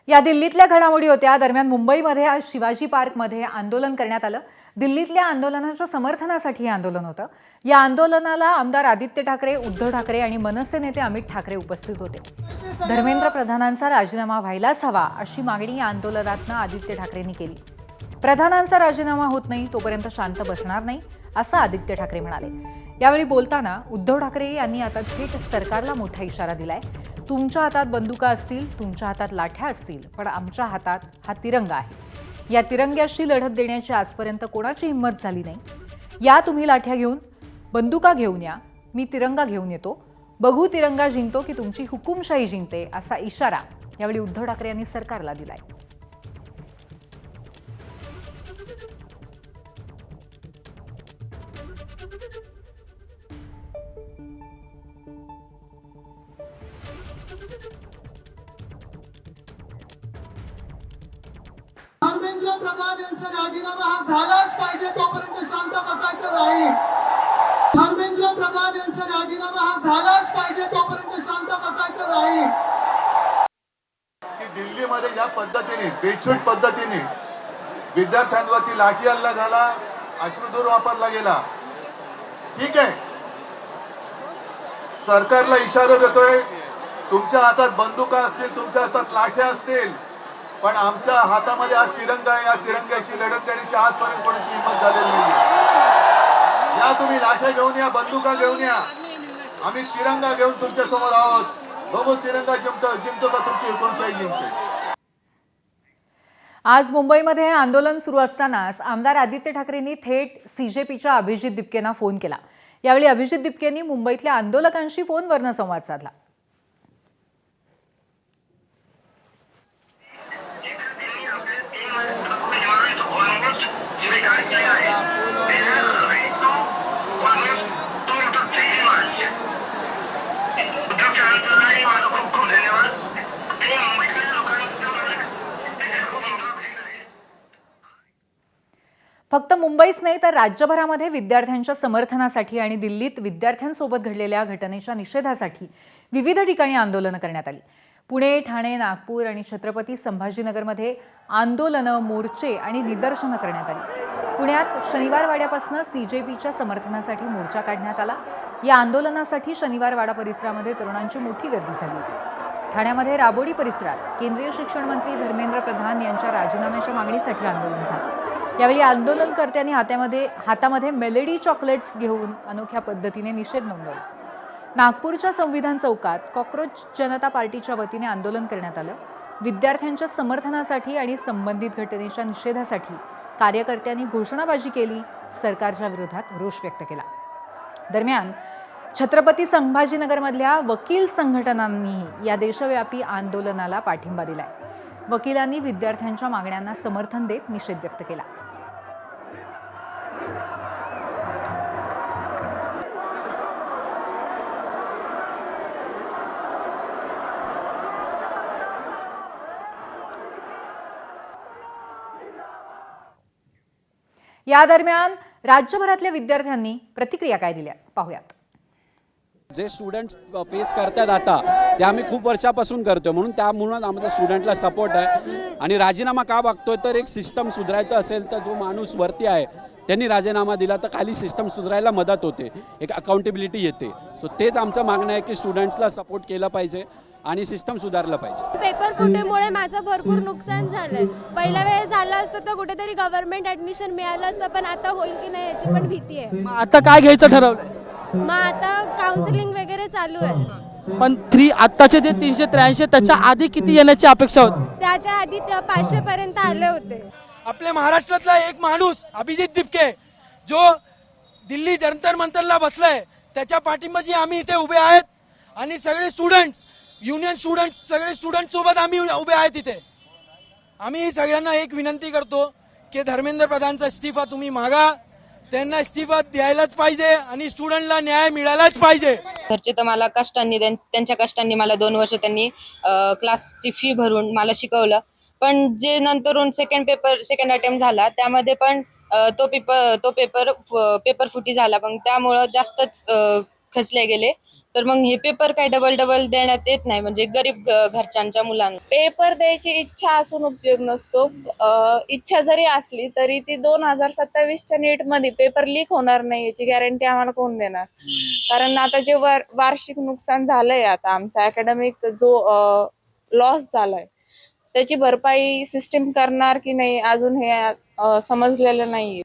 या दिल्लीतल्या घडामोडी होत्या। दरम्यान मुंबईमध्ये आज शिवाजी पार्कमध्ये आंदोलन करण्यात आलं। दिल्लीतल्या आंदोलनाच्या समर्थनासाठी हे आंदोलन होतं। या आंदोलनाला आमदार आदित्य ठाकरे, उद्धव ठाकरे आणि मनसे नेते अमित ठाकरे उपस्थित होते। धर्मेंद्र प्रधानांचा राजीनामा व्हायलाच हवा अशी मागणी या आंदोलनातनं आदित्य ठाकरेंनी केली। प्रधानांचा राजीनामा होत नाही तोपर्यंत शांत बसणार नाही असं आदित्य ठाकरे म्हणाले। यावेळी बोलताना उद्धव ठाकरे यांनी आता थेट सरकारला मोठा इशारा दिलाय। तुमच्या हातात बंदुका असतील, तुमच्या हातात लाठ्या असतील, पण आमच्या हातात हा तिरंगा आहे। या तिरंग्याशी लढत देण्याची आजपर्यंत कोणाची हिंमत झाली नाही। या तुम्ही लाठ्या घेऊन, बंदुका घेऊन या, मी तिरंगा घेऊन येतो। बघू तिरंगा जिंकतो की तुमची हुकुमशाही जिंकते असा इशारा यावेळी उद्धव ठाकरे यांनी सरकारला दिलाय। धर्मेंद्र प्रधान यांचा राजीनामा हा झालाच पाहिजे तोपर्यंत शांत बसायचं नाही। धर्मेंद्र प्रधान यांचा राजीनामा हा झालाच पाहिजे तोपर्यंत शांत बसायचं नाही। की दिल्लीमध्ये या पद्धतीने बेछूट पद्धतीने विद्यार्थ्यांवरती लाठी हल्ला झाला, अश्रुधूर वापरला गेला। ठीक आहे, सरकारला इशारा देतोय, तुमच्या हातात बंदुका असतील, तुमच्या हातात लाठ्या असतील, पण आमच्या हातामध्ये हा तिरंगा आहे। या तिरंग्याशी लढत देण्याची आजपर्यंत कोणाची हिंमत झालेली नाही। या तुम्ही लाठ्या घेऊन या, बंदुका घेऊन या, आम्ही तिरंगा घेऊन तुमच्या समोर आहोत। बघू तिरंगा जिंकतो का तुमची हुकुमशाही जिंकते। आज मुंबईमध्ये आंदोलन सुरू असतानाच आमदार आदित्य ठाकरेंनी थेट सीजेपीच्या अभिजित दिपकेंना फोन केला। यावेळी अभिजित दिपकेंनी मुंबईतल्या आंदोलकांशी फोनवरनं संवाद साधला। फक्त मुंबईच नाही तर राज्यभरामध्ये विद्यार्थ्यांच्या समर्थनासाठी आणि दिल्लीत विद्यार्थ्यांसोबत घडलेल्या घटनेच्या निषेधासाठी विविध ठिकाणी आंदोलनं करण्यात आली। पुणे, ठाणे, नागपूर आणि छत्रपती संभाजीनगरमध्ये आंदोलनं, मोर्चे आणि निदर्शनं करण्यात आली। पुण्यात शनिवारवाड्यापासून सीजेपीच्या समर्थनासाठी मोर्चा काढण्यात आला। या आंदोलनासाठी शनिवारवाडा परिसरामध्ये तरुणांची मोठी गर्दी झाली होती। ठाण्यामध्ये राबोडी परिसरात केंद्रीय शिक्षण मंत्री धर्मेंद्र प्रधान यांच्या राजीनाम्याच्या मागणीसाठी आंदोलन झालं। यावेळी आंदोलनकर्त्यांनी हातामध्ये मेलेडी चॉकलेट्स घेऊन अनोख्या पद्धतीने निषेध नोंदवला। नागपूरच्या संविधान चौकात कॉक्रोच जनता पार्टीच्या वतीने आंदोलन करण्यात आलं। विद्यार्थ्यांच्या समर्थनासाठी आणि संबंधित घटनेच्या निषेधासाठी कार्यकर्त्यांनी घोषणाबाजी केली, सरकारच्या विरोधात रोष व्यक्त केला। दरम्यान छत्रपती संभाजीनगरमधल्या वकील संघटनांनीही या देशव्यापी आंदोलनाला पाठिंबा दिलाय। वकिलांनी विद्यार्थ्यांच्या मागण्यांना समर्थन देत निषेध व्यक्त केला। या दरम्यान राज्यभरातल्या विद्यार्थ्यांनी प्रतिक्रिया काय दिल्या पाहूयात। जे स्टुडंट फेस करतात आता ते आम्ही खूप वर्षापासून करतोय, म्हणून त्यामुळे आम्हाला स्टुडंटला सपोर्ट आहे। आणि राजीनामा का मागतोय तर एक सिस्टम सुधारायचं असेल तर जो माणूस वरती आहे त्यांनी राजीनामा दिला तर खाली सिस्टम सुधारायला मदत होते, एक अकाउंटेबिलिटी येते। सो तेच आमचं मागणं आहे की स्टुडंट्सला सपोर्ट केलं पाहिजे आणि सिस्टम सुधारलं पाहिजे। पेपर फुटेमुळे माझं भरपूर नुकसान झालंय। पहिल्या वेळेस झालं असतं तर कुठेतरी गव्हर्नमेंट ऍडमिशन मिळालं असतं, पण आता होईल की नाही याची पण भीती आहे। आता काय घ्यायचं ठरवलं? मग आता काउन्सिलिंग वगैरे चालू आहे। पण आत्ताचे जे 383 त्याच्या आधी किती येण्याची अपेक्षा होती? त्याच्या आधी 500 पर्यंत आले होते। आपल्या महाराष्ट्रातला एक माणूस अभिजित दिपके जो दिल्ली जंतर मंतरला बसलाय, त्याच्या पाठिंबाची आम्ही इथे उभे आहेत आणि सगळे स्टुडंट्स, युनियन स्टुडंट, सगळे स्टुडंट सोबत आम्ही उभे आहेत इथे। आम्ही सगळ्यांना एक विनंती करतो की धर्मेंद्र प्रधानचा इस्तीफा तुम्ही मागा, त्यांना इस्तीफा द्यायलाच पाहिजे आणि स्टुडंटला न्याय मिळालाच पाहिजे। घरचे तर मला कष्टांनी, त्यांच्या कष्टांनी मला 2 वर्ष त्यांनी क्लासची फी भरून मला शिकवलं, पण जे नंतरून सेकंड अटेम्प्ट झाला त्यामध्ये पण तो पेपर फुटी झाला, पण त्यामुळं जास्तच खचले गेले तर मग हे पेपर काय डबल डबल देण्यात येत नाही, म्हणजे गरीब घरच्यांच्या मुलांना. पेपर द्यायची इच्छा असून उपयोग नसतो. इच्छा जरी असली तरी ती 2027च्या नीटमध्ये पेपर लीक होणार नाही याची गॅरंटी आम्हाला कोण देणार? कारण आता जे वार्षिक नुकसान झालंय, आता आमचा अकॅडमिक जो लॉस झालाय त्याची भरपाई सिस्टीम करणार की नाही अजून हे समजलेलं नाहीये.